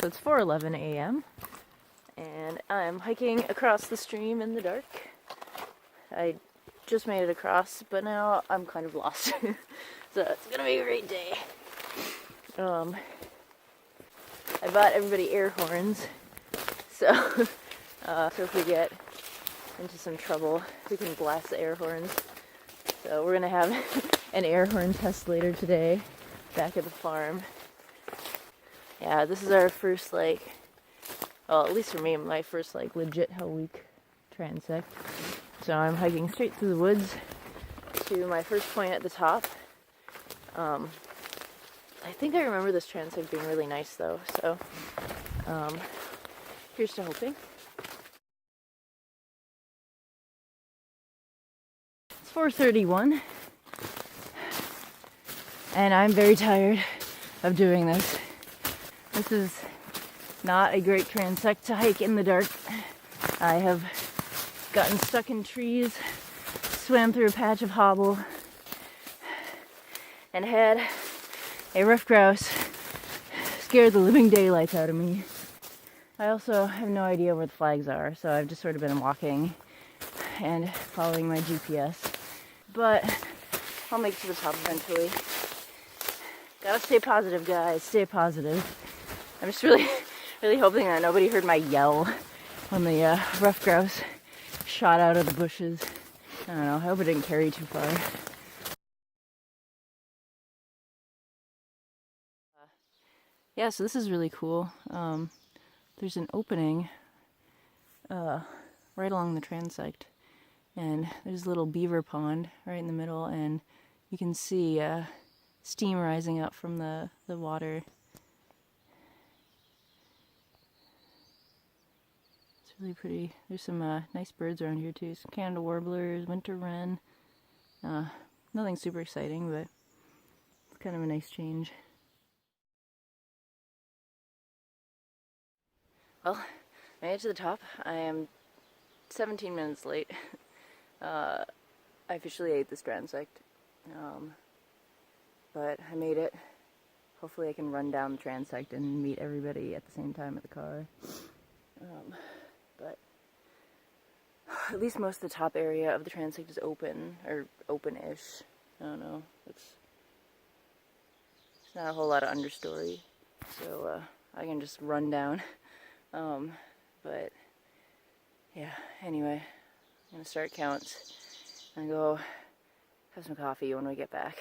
So it's 4:11 a.m. and I'm hiking across the stream in the dark. I just made it across, but now I'm kind of lost. So it's gonna be a great day. I bought everybody air horns, so if we get into some trouble, we can blast the air horns. So we're gonna have an air horn test later today, back at the farm. Yeah, this is our first, well, at least for me, my first, legit Hell Week transect. So I'm hiking straight through the woods to my first point at the top. I think I remember this transect being really nice, though, so here's to hoping. It's 4:31, and I'm very tired of doing this. This is not a great transect to hike in the dark. I have gotten stuck in trees, swam through a patch of hobble, and had a ruffed grouse scare the living daylights out of me. I also have no idea where the flags are, so I've just sort of been walking and following my GPS. But I'll make it to the top eventually. Gotta stay positive, guys. Stay positive. I'm just really hoping that nobody heard my yell when the ruffed grouse shot out of the bushes. I don't know. I hope it didn't carry too far. Yeah, so this is really cool. There's an opening right along the transect, and there's a little beaver pond right in the middle, and you can see steam rising up from the water. It's really pretty. There's some nice birds around here too. Some Canada warblers, winter wren. Nothing super exciting, but it's kind of a nice change. Well, I made it to the top. I am 17 minutes late. I officially ate this transect. But I made it. Hopefully I can run down the transect and meet everybody at the same time at the car. But at least most of the top area of the transect is open, or open-ish. I don't know. It's not a whole lot of understory, so I can just run down. But yeah, anyway, I'm gonna start counts and go have some coffee when we get back.